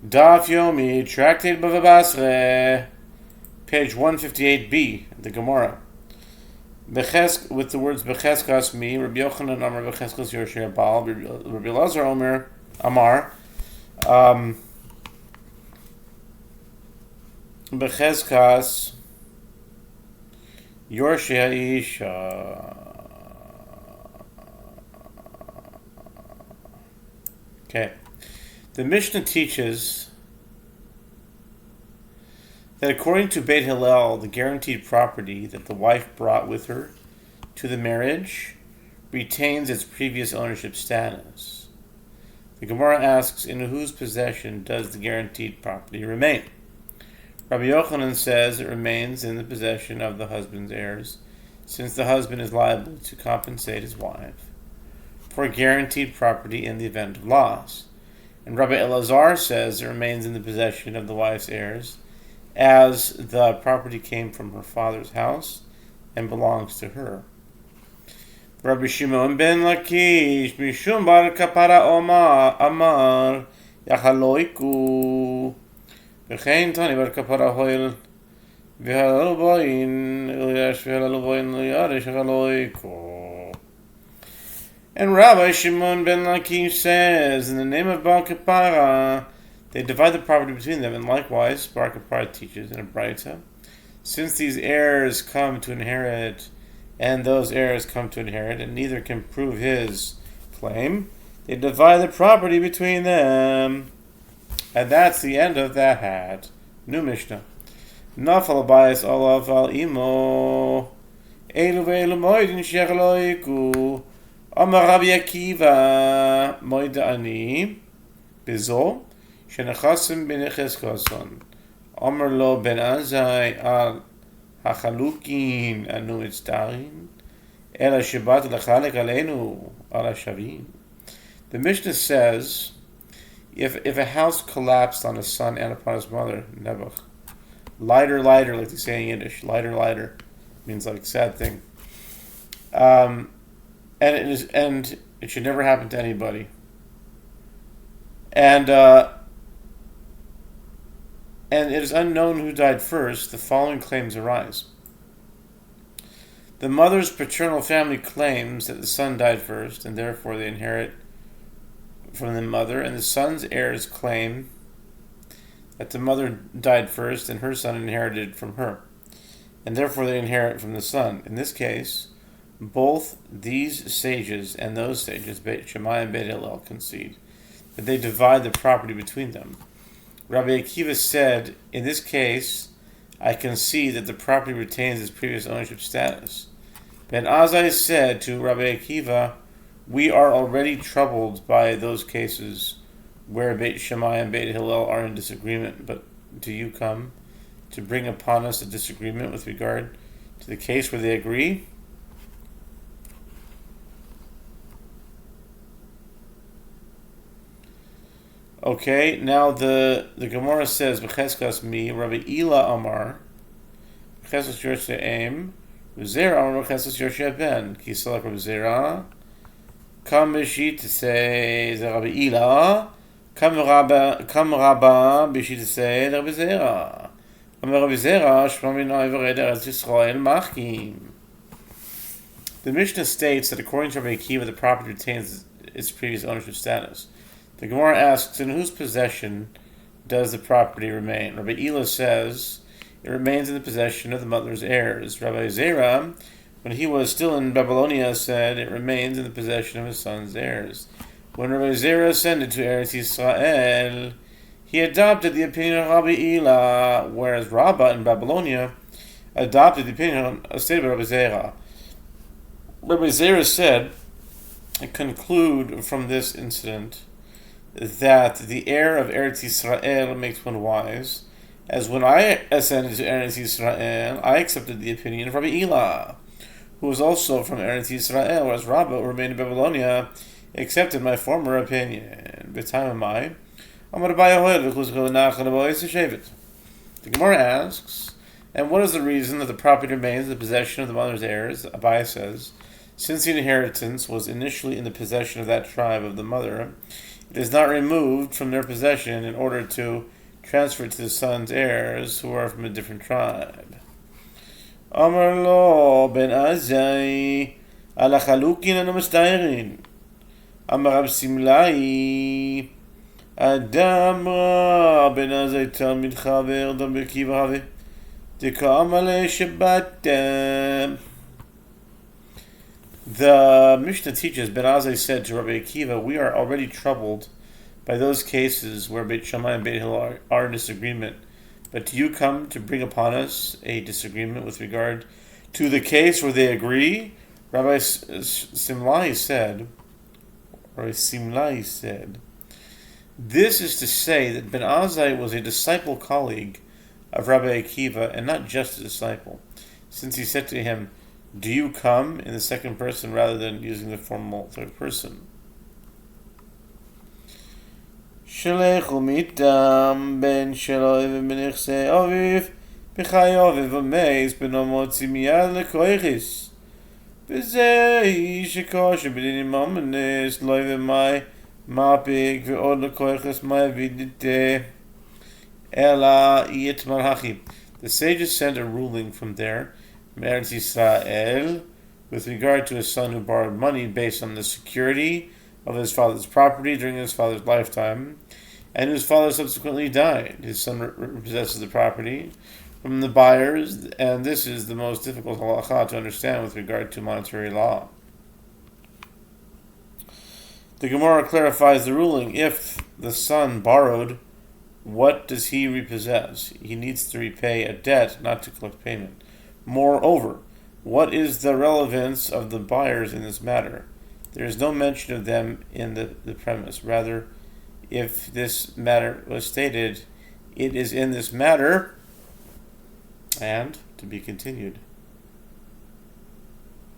Daf Yomi, Tractate Bava Batra, page 158b, the Gemara. Bechesk, with the words Becheskas mi, Rabbi Yochanan Amar Becheskas Yehoshua Baal, Rabbi Elazar Omer Amar, Becheskas Yehoshua Isha. Okay. The Mishnah teaches that according to Beit Hillel, the guaranteed property that the wife brought with her to the marriage retains its previous ownership status. The Gemara asks, in whose possession does the guaranteed property remain? Rabbi Yochanan says it remains in the possession of the husband's heirs, since the husband is liable to compensate his wife for guaranteed property in the event of loss. And Rabbi Elazar says it remains in the possession of the wife's heirs, as the property came from her father's house and belongs to her. Rabbi Shimon ben Lakish, Mishum bar kapara Amar, Yachaloiku, V'chein Tani bar kapara hoil, V'halalu boin, Ilyash v'halalu boin, Ilyash Yachaloiku. And Rabbi Shimon ben Lakish says, in the name of Bar Kapara, they divide the property between them, and likewise, Bar Kapara teaches in a Braita, since these heirs come to inherit, and those heirs come to inherit, and neither can prove his claim, they divide the property between them. And that's the end of that hat. New Mishnah. Nafal abayis olav al imo, elu ve'elu moedin shechaloiku, Amar Rabbi Akiva Moida Ani Bizo Shenechasim Benecheskason Amar Lo Ben Azai Al Hachalukin Anu Itzdarin Ela Shebat Lechalek Aleinu Al Hashavim. The Mishnah says, if a house collapsed on a son and upon his mother, Nebuch, lighter, like they say in Yiddish, lighter means like sad thing. And it should never happen to anybody. And it is unknown who died first. The following claims arise. The mother's paternal family claims that the son died first, and therefore they inherit from the mother, and the son's heirs claim that the mother died first, and her son inherited from her, and therefore they inherit from the son. In this case, both these sages and those sages, Beit Shammai and Beit Hillel, concede that they divide the property between them. Rabbi Akiva said, in this case, I concede that the property retains its previous ownership status. Ben Azai said to Rabbi Akiva, we are already troubled by those cases where Beit Shammai and Beit Hillel are in disagreement, but do you come to bring upon us a disagreement with regard to the case where they agree? Okay, now the Gemara says, Becheskas mi, Rabbi Ila Amar, Becheskas Yehoshua Aim, Zera Amar Becheskas Yehoshua Ben, Kisalak Rabbi Zera, Kam Bishit to say, Rabbi Ila, Kam Rabba Bishit to say, Rabbi Zera, Amar Rabbi Zera, Shmamina Ivered Eretz Yisrael Machkim. The Mishnah states that according to Rabbi Akiva, the property retains its previous ownership status. The Gemara asks, in whose possession does the property remain? Rabbi Ila says, it remains in the possession of the mother's heirs. Rabbi Zera, when he was still in Babylonia, said, it remains in the possession of his son's heirs. When Rabbi Zera ascended to Eretz Yisrael, he adopted the opinion of Rabbi Ila, whereas Rabbah in Babylonia adopted the opinion stated by Rabbi Zera. Rabbi Zera said, conclude from this incident that the heir of Eretz Yisrael makes one wise, as when I ascended to Eretz Yisrael, I accepted the opinion of Rabbi Ila, who was also from Eretz Yisrael, whereas Rabbah, who remained in Babylonia, accepted my former opinion. The Gemara asks, and what is the reason that the property remains in the possession of the mother's heirs? Abai says, since the inheritance was initially in the possession of that tribe of the mother, It is not removed from their possession in order to transfer it to the son's heirs who are from a different tribe. Amar lo ben Azai ala chalukin anu mustairin. Amar Rab Simlai Adam ra ben Azai talmid chaver dam Akiva have dekam ale Shabbat. The Mishnah teaches, Ben Azai said to Rabbi Akiva, we are already troubled by those cases where Beit Shammai and Beit Hillel are in disagreement. But do you come to bring upon us a disagreement with regard to the case where they agree? Rabbi Simlai said, this is to say that Ben Azai was a disciple colleague of Rabbi Akiva and not just a disciple, since he said to him, do you come in the second person rather than using the formal third person? Shalechu mitam ben shaloi v'menichse aviv b'chayav v'meis b'nomotzi miyad lekoichis v'zei shikosh b'dinim amanis loi v'mai mapik v'od lekoichis mai vidite ela yitmar hachi. The sages sent a ruling from there, from Eretz Yisrael, with regard to a son who borrowed money based on the security of his father's property during his father's lifetime, and whose father subsequently died. His son possesses the property from the buyers, and this is the most difficult halacha to understand with regard to monetary law. The Gemara clarifies the ruling. If the son borrowed, what does he repossess? He needs to repay a debt, not to collect payment. Moreover, what is the relevance of the buyers in this matter? There is no mention of them in the premise. Rather, if this matter was stated, it is in this matter, and to be continued.